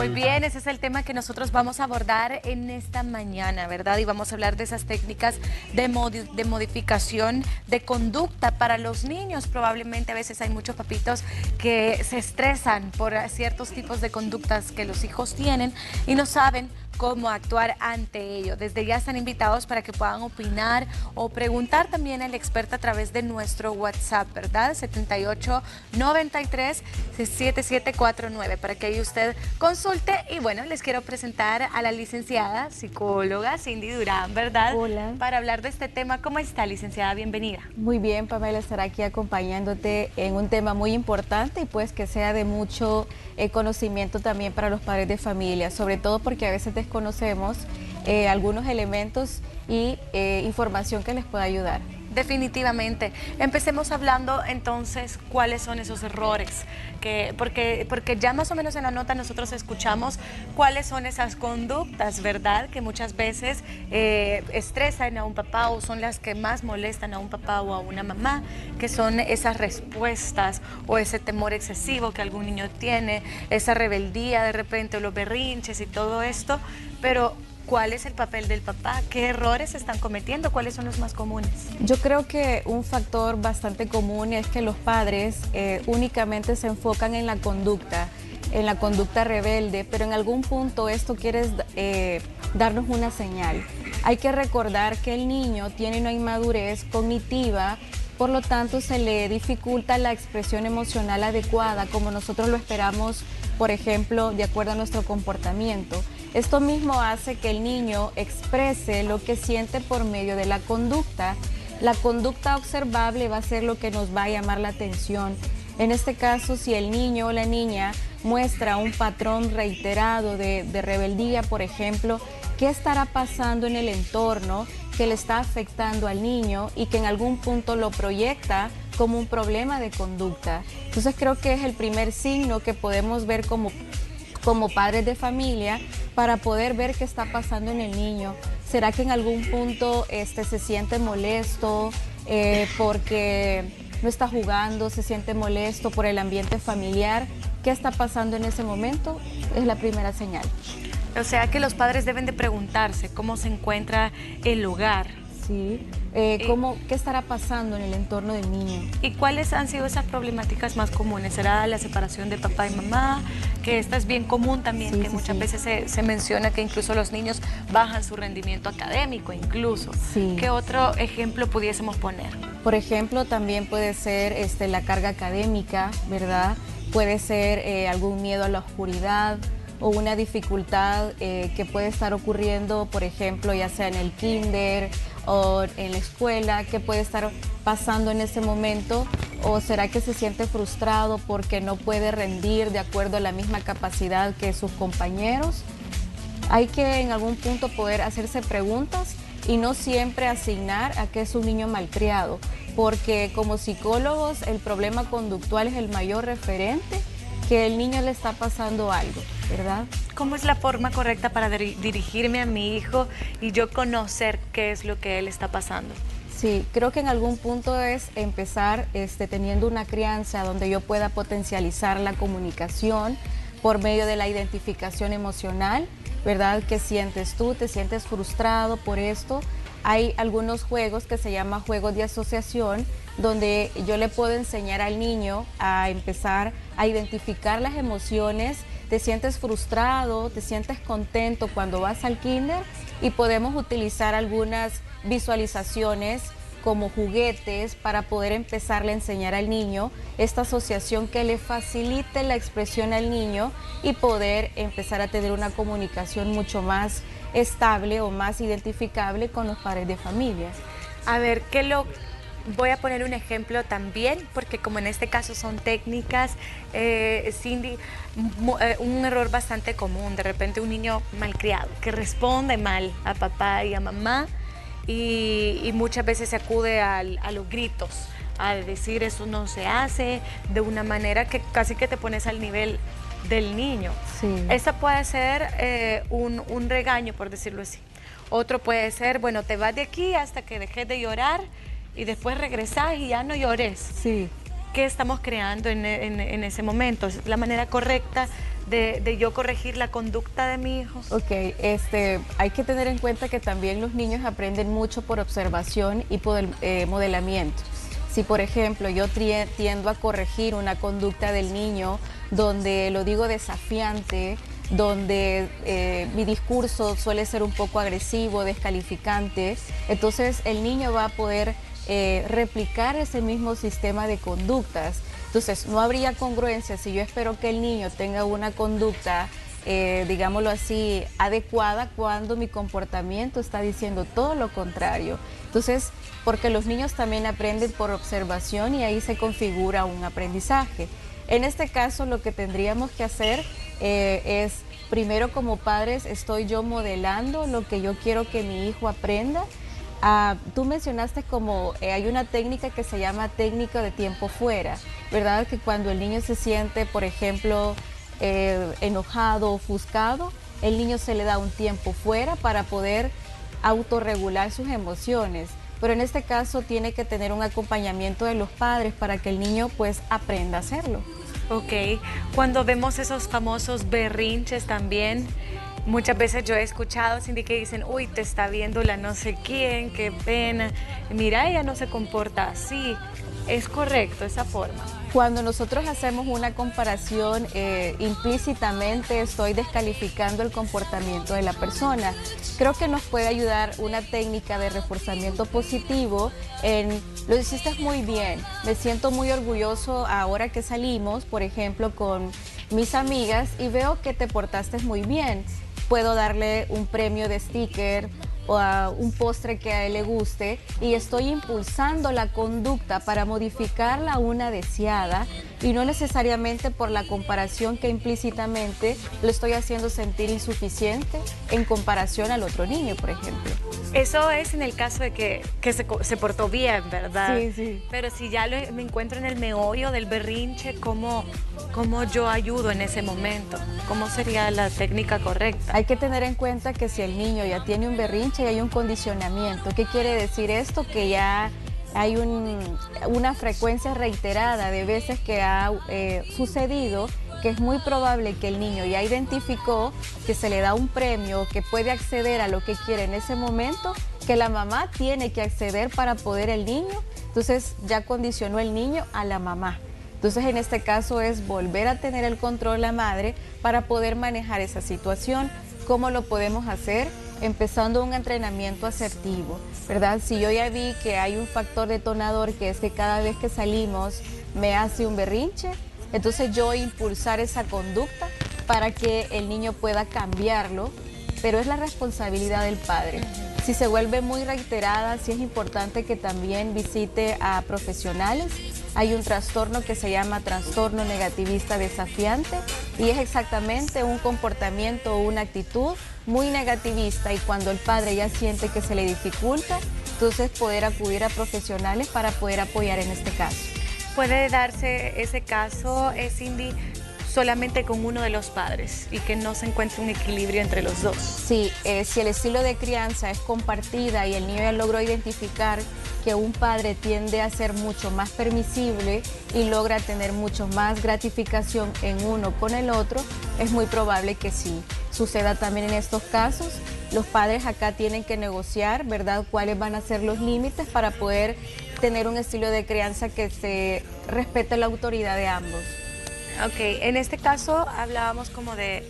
Muy bien, ese es el tema que nosotros vamos a abordar en esta mañana, ¿verdad? Y vamos a hablar de esas técnicas de modificación de conducta para los niños. Probablemente a veces hay muchos papitos que se estresan por ciertos tipos de conductas que los hijos tienen y no saben cómo actuar ante ello. Desde ya están invitados para que puedan opinar o preguntar también al experto a través de nuestro WhatsApp, ¿verdad? 7893-7749, para que ahí usted consulte. Y bueno, les quiero presentar a la licenciada psicóloga Cindy Durán, ¿verdad? Hola. Para hablar de este tema. ¿Cómo está, licenciada? Bienvenida. Muy bien, Pamela, estar aquí acompañándote en un tema muy importante y pues que sea de mucho conocimiento también para los padres de familia, sobre todo porque a veces desconocemos algunos elementos y información que les pueda ayudar. Definitivamente. Empecemos hablando entonces cuáles son esos errores, porque ya más o menos en la nota nosotros escuchamos cuáles son esas conductas, ¿verdad? Que muchas veces estresan a un papá o son las que más molestan a un papá o a una mamá, que son esas respuestas o ese temor excesivo que algún niño tiene, esa rebeldía de repente o los berrinches y todo esto, pero ¿cuál es el papel del papá? ¿Qué errores se están cometiendo? ¿Cuáles son los más comunes? Yo creo que un factor bastante común es que los padres únicamente se enfocan en la conducta rebelde, pero en algún punto esto quiere darnos una señal. Hay que recordar que el niño tiene una inmadurez cognitiva, por lo tanto se le dificulta la expresión emocional adecuada como nosotros lo esperamos, por ejemplo, de acuerdo a nuestro comportamiento. Esto mismo hace que el niño exprese lo que siente por medio de la conducta. La conducta observable va a ser lo que nos va a llamar la atención. En este caso, si el niño o la niña muestra un patrón reiterado de rebeldía, por ejemplo, ¿qué estará pasando en el entorno que le está afectando al niño y que en algún punto lo proyecta como un problema de conducta? Entonces creo que es el primer signo que podemos ver como padres de familia para poder ver qué está pasando en el niño. ¿Será que en algún punto se siente molesto porque no está jugando, se siente molesto por el ambiente familiar? ¿Qué está pasando en ese momento? Es la primera señal. O sea que los padres deben de preguntarse cómo se encuentra el hogar. Sí. ¿Qué estará pasando en el entorno del niño? ¿Y cuáles han sido esas problemáticas más comunes? ¿Será la separación de papá y mamá? Que esta es bien común también, que muchas veces se menciona que incluso los niños bajan su rendimiento académico incluso. Sí. ¿Qué otro ejemplo pudiésemos poner? Por ejemplo, también puede ser la carga académica, ¿verdad? Puede ser algún miedo a la oscuridad o una dificultad que puede estar ocurriendo, por ejemplo, ya sea en el kinder o en la escuela, que puede estar pasando en ese momento, o será que se siente frustrado porque no puede rendir de acuerdo a la misma capacidad que sus compañeros. Hay que en algún punto poder hacerse preguntas y no siempre asignar a que es un niño malcriado, porque como psicólogos el problema conductual es el mayor referente, que el niño le está pasando algo, ¿verdad? ¿Cómo es la forma correcta para dirigirme a mi hijo y yo conocer qué es lo que él está pasando? Sí, creo que en algún punto es empezar teniendo una crianza donde yo pueda potencializar la comunicación por medio de la identificación emocional, ¿verdad? ¿Qué sientes tú? ¿Te sientes frustrado por esto? Hay algunos juegos que se llaman juegos de asociación, donde yo le puedo enseñar al niño a empezar a identificar las emociones. Te sientes frustrado, te sientes contento cuando vas al kinder, y podemos utilizar algunas visualizaciones como juguetes para poder empezarle a enseñar al niño esta asociación que le facilite la expresión al niño y poder empezar a tener una comunicación mucho más estable o más identificable con los padres de familia. A ver, voy a poner un ejemplo también, porque como en este caso son técnicas, Cindy, un error bastante común, de repente un niño malcriado, que responde mal a papá y a mamá, y muchas veces se acude a los gritos, a decir eso no se hace, de una manera que casi que te pones al nivel del niño. Sí. Esta puede ser un regaño, por decirlo así. Otro puede ser, bueno, te vas de aquí hasta que dejes de llorar y después regresas y ya no llores. Sí. ¿Qué estamos creando en ese momento? ¿Es la manera correcta de yo corregir la conducta de mi hijo? Ok, hay que tener en cuenta que también los niños aprenden mucho por observación y por modelamiento. Si, por ejemplo, yo tiendo a corregir una conducta del niño donde lo digo desafiante, donde mi discurso suele ser un poco agresivo, descalificante, entonces el niño va a poder replicar ese mismo sistema de conductas. Entonces, no habría congruencia si yo espero que el niño tenga una conducta, digámoslo así, adecuada cuando mi comportamiento está diciendo todo lo contrario. Entonces, porque los niños también aprenden por observación y ahí se configura un aprendizaje. En este caso, lo que tendríamos que hacer es, primero como padres, estoy yo modelando lo que yo quiero que mi hijo aprenda. Tú mencionaste como hay una técnica que se llama técnica de tiempo fuera, ¿verdad? Que cuando el niño se siente, por ejemplo, enojado o ofuscado, el niño se le da un tiempo fuera para poder autorregular sus emociones. Pero en este caso tiene que tener un acompañamiento de los padres para que el niño pues aprenda a hacerlo. Ok, cuando vemos esos famosos berrinches también, muchas veces yo he escuchado, Cindy, que dicen, uy, te está viendo la no sé quién, qué pena, mira, ella no se comporta así. ¿Es correcto esa forma? Cuando nosotros hacemos una comparación, implícitamente estoy descalificando el comportamiento de la persona. Creo que nos puede ayudar una técnica de reforzamiento positivo en, lo hiciste muy bien, me siento muy orgulloso ahora que salimos, por ejemplo, con mis amigas y veo que te portaste muy bien. Puedo darle un premio de sticker o un postre que a él le guste y estoy impulsando la conducta para modificarla a una deseada y no necesariamente por la comparación que implícitamente lo estoy haciendo sentir insuficiente en comparación al otro niño, por ejemplo. Eso es en el caso de que se portó bien, ¿verdad? Sí, sí. Pero si ya me encuentro en el meollo del berrinche, ¿cómo yo ayudo en ese momento? ¿Cómo sería la técnica correcta? Hay que tener en cuenta que si el niño ya tiene un berrinche y hay un condicionamiento, ¿qué quiere decir esto? Que ya hay una frecuencia reiterada de veces que ha sucedido, que es muy probable que el niño ya identificó que se le da un premio, que puede acceder a lo que quiere en ese momento, que la mamá tiene que acceder para poder el niño, entonces ya condicionó el niño a la mamá. Entonces en este caso es volver a tener el control la madre para poder manejar esa situación. ¿Cómo lo podemos hacer? Empezando un entrenamiento asertivo, ¿verdad? Si yo ya vi que hay un factor detonador que es que cada vez que salimos me hace un berrinche, entonces yo impulsar esa conducta para que el niño pueda cambiarlo, pero es la responsabilidad del padre. Si se vuelve muy reiterada, sí es importante que también visite a profesionales. Hay un trastorno que se llama trastorno negativista desafiante y es exactamente un comportamiento o una actitud muy negativista y cuando el padre ya siente que se le dificulta, entonces poder acudir a profesionales para poder apoyar en este caso. ¿Puede darse ese caso, Cindy, solamente con uno de los padres y que no se encuentre un equilibrio entre los dos? Sí, si el estilo de crianza es compartida y el niño ya logró identificar que un padre tiende a ser mucho más permisible y logra tener mucho más gratificación en uno con el otro, es muy probable que sí suceda también en estos casos. Los padres acá tienen que negociar, ¿verdad?, cuáles van a ser los límites para poder tener un estilo de crianza que se respete la autoridad de ambos. Ok, en este caso hablábamos como de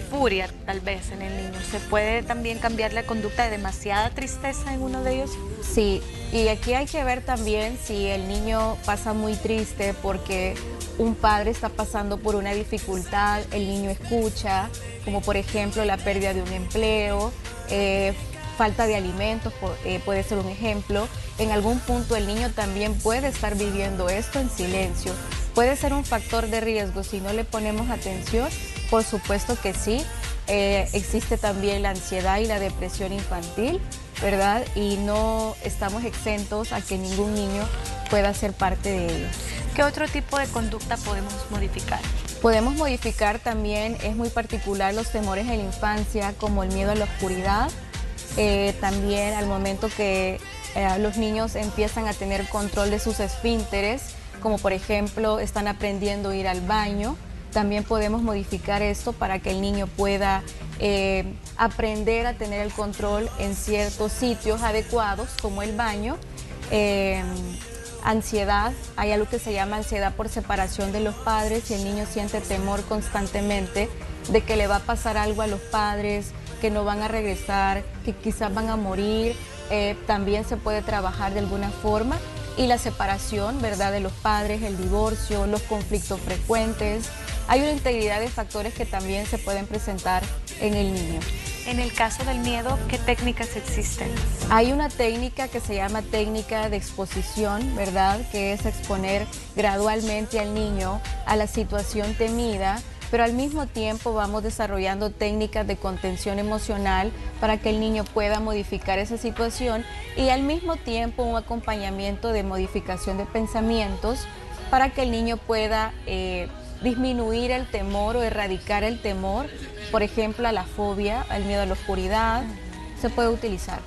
furia, tal vez, en el niño. ¿Se puede también cambiar la conducta de demasiada tristeza en uno de ellos? Sí, y aquí hay que ver también si el niño pasa muy triste porque un padre está pasando por una dificultad, el niño escucha, como por ejemplo la pérdida de un empleo, falta de alimentos, puede ser un ejemplo. En algún punto el niño también puede estar viviendo esto en silencio. ¿Puede ser un factor de riesgo si no le ponemos atención? Por supuesto que sí. Existe también la ansiedad y la depresión infantil, ¿verdad? Y no estamos exentos a que ningún niño pueda ser parte de ello. ¿Qué otro tipo de conducta podemos modificar? Podemos modificar también, es muy particular, los temores en la infancia, como el miedo a la oscuridad. También al momento que los niños empiezan a tener control de sus esfínteres, como por ejemplo están aprendiendo a ir al baño, también podemos modificar esto para que el niño pueda aprender a tener el control en ciertos sitios adecuados, como el baño. Ansiedad, hay algo que se llama ansiedad por separación de los padres, y el niño siente temor constantemente de que le va a pasar algo a los padres, que no van a regresar, que quizás van a morir. También se puede trabajar de alguna forma. Y la separación, ¿verdad?, de los padres, el divorcio, los conflictos frecuentes. Hay una integridad de factores que también se pueden presentar en el niño. En el caso del miedo, ¿qué técnicas existen? Hay una técnica que se llama técnica de exposición, ¿verdad?, que es exponer gradualmente al niño a la situación temida, pero al mismo tiempo vamos desarrollando técnicas de contención emocional para que el niño pueda modificar esa situación, y al mismo tiempo un acompañamiento de modificación de pensamientos para que el niño pueda disminuir el temor o erradicar el temor, por ejemplo, a la fobia, al miedo a la oscuridad, se puede utilizar.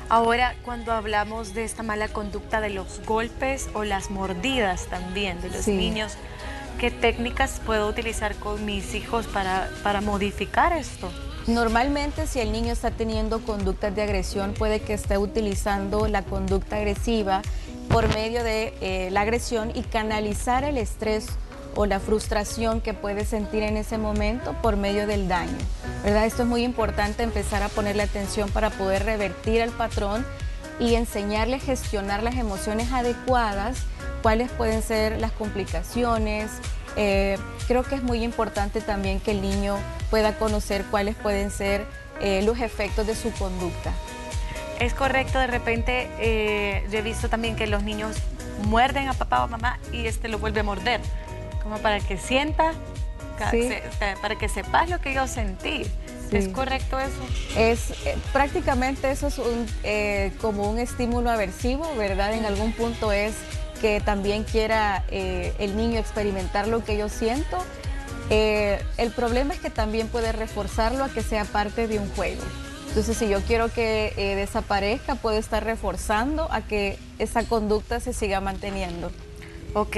Ahora, cuando hablamos de esta mala conducta de los golpes o las mordidas también de los niños, ¿qué técnicas puedo utilizar con mis hijos para modificar esto? Normalmente, si el niño está teniendo conductas de agresión, puede que esté utilizando la conducta agresiva por medio de la agresión y canalizar el estrés o la frustración que puede sentir en ese momento por medio del daño, ¿verdad? Esto es muy importante, empezar a ponerle atención para poder revertir el patrón y enseñarle a gestionar las emociones adecuadas, cuáles pueden ser las complicaciones. Creo que es muy importante también que el niño pueda conocer cuáles pueden ser los efectos de su conducta. Es correcto, de repente yo he visto también que los niños muerden a papá o mamá y lo vuelve a morder, como para que sienta, para que sepas lo que yo sentí. Sí. ¿Es correcto eso? Prácticamente eso es como un estímulo aversivo, ¿verdad? En algún punto es que también quiera el niño experimentar lo que yo siento. El problema es que también puede reforzarlo a que sea parte de un juego. Entonces, si yo quiero que desaparezca, puedo estar reforzando a que esa conducta se siga manteniendo. Ok.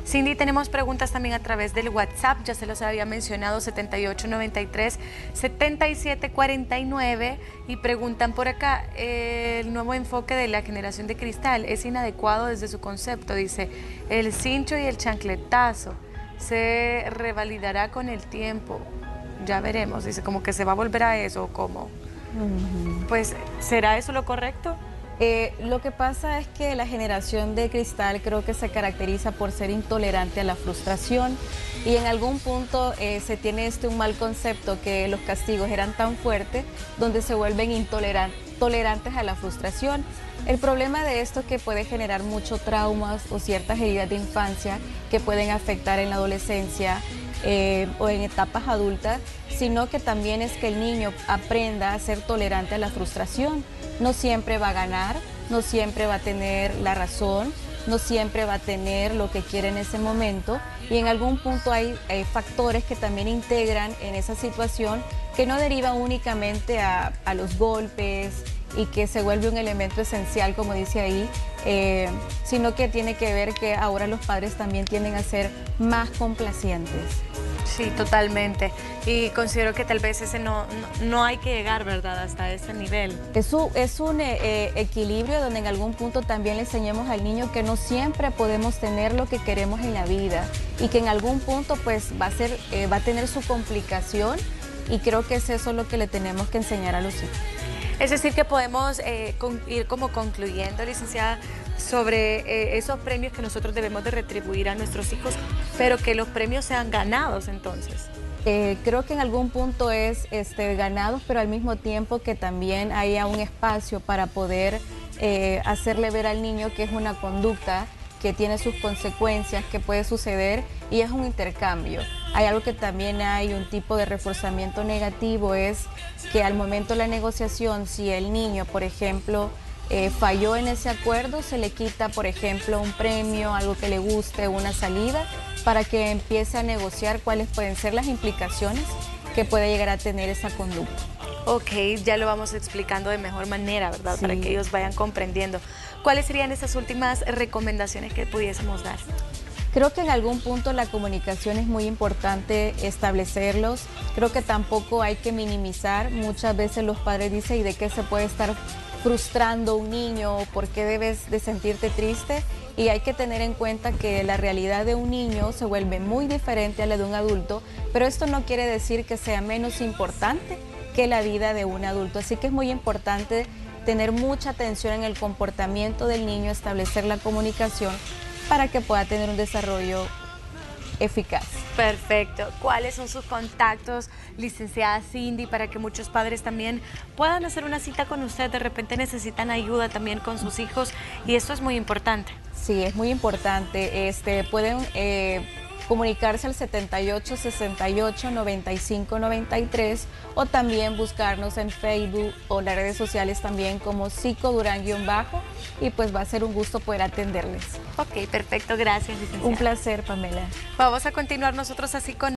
Cindy, tenemos preguntas también a través del WhatsApp, ya se los había mencionado, 7893-7749, y preguntan por acá, el nuevo enfoque de la generación de cristal es inadecuado desde su concepto, dice, el cincho y el chancletazo se revalidará con el tiempo, ya veremos, dice, como que se va a volver a eso, ¿cómo? Pues, ¿será eso lo correcto? Lo que pasa es que la generación de cristal creo que se caracteriza por ser intolerante a la frustración, y en algún punto se tiene un mal concepto que los castigos eran tan fuertes donde se vuelven tolerantes a la frustración. El problema de esto es que puede generar muchos traumas o ciertas heridas de infancia que pueden afectar en la adolescencia o en etapas adultas, sino que también es que el niño aprenda a ser tolerante a la frustración. No siempre va a ganar, no siempre va a tener la razón, no siempre va a tener lo que quiere en ese momento, y en algún punto hay factores que también integran en esa situación que no derivan únicamente a los golpes y que se vuelve un elemento esencial, como dice ahí, sino que tiene que ver que ahora los padres también tienden a ser más complacientes. Sí, totalmente. Y considero que tal vez ese no hay que llegar, ¿verdad?, hasta ese nivel. Es un equilibrio donde en algún punto también le enseñemos al niño que no siempre podemos tener lo que queremos en la vida, y que en algún punto pues va a tener su complicación, y creo que es eso lo que le tenemos que enseñar a los hijos. Es decir, que podemos ir como concluyendo, licenciada, sobre esos premios que nosotros debemos de retribuir a nuestros hijos, pero que los premios sean ganados entonces. Creo que en algún punto es ganados, pero al mismo tiempo que también haya un espacio para poder hacerle ver al niño que es una conducta que tiene sus consecuencias, que puede suceder, y es un intercambio. Hay algo que también hay un tipo de reforzamiento negativo, es que al momento de la negociación, si el niño, por ejemplo, falló en ese acuerdo, se le quita, por ejemplo, un premio, algo que le guste, una salida, para que empiece a negociar cuáles pueden ser las implicaciones que puede llegar a tener esa conducta. Ok, ya lo vamos explicando de mejor manera, ¿verdad? Sí. Para que ellos vayan comprendiendo. ¿Cuáles serían esas últimas recomendaciones que pudiésemos dar? Creo que en algún punto la comunicación es muy importante establecerlos. Creo que tampoco hay que minimizar. Muchas veces los padres dicen, ¿y de qué se puede estar frustrando un niño? ¿Por qué debes de sentirte triste? Y hay que tener en cuenta que la realidad de un niño se vuelve muy diferente a la de un adulto, pero esto no quiere decir que sea menos importante que la vida de un adulto. Así que es muy importante tener mucha atención en el comportamiento del niño, establecer la comunicación para que pueda tener un desarrollo eficaz. Perfecto. ¿Cuáles son sus contactos, licenciada Cindy, para que muchos padres también puedan hacer una cita con usted? De repente necesitan ayuda también con sus hijos y esto es muy importante. Sí, es muy importante. Pueden comunicarse al 78 68 95 93 o también buscarnos en Facebook o las redes sociales también como Psicodurán-bajo, y pues va a ser un gusto poder atenderles. Ok, perfecto. Gracias, licenciada. Un placer, Pamela. Vamos a continuar nosotros así con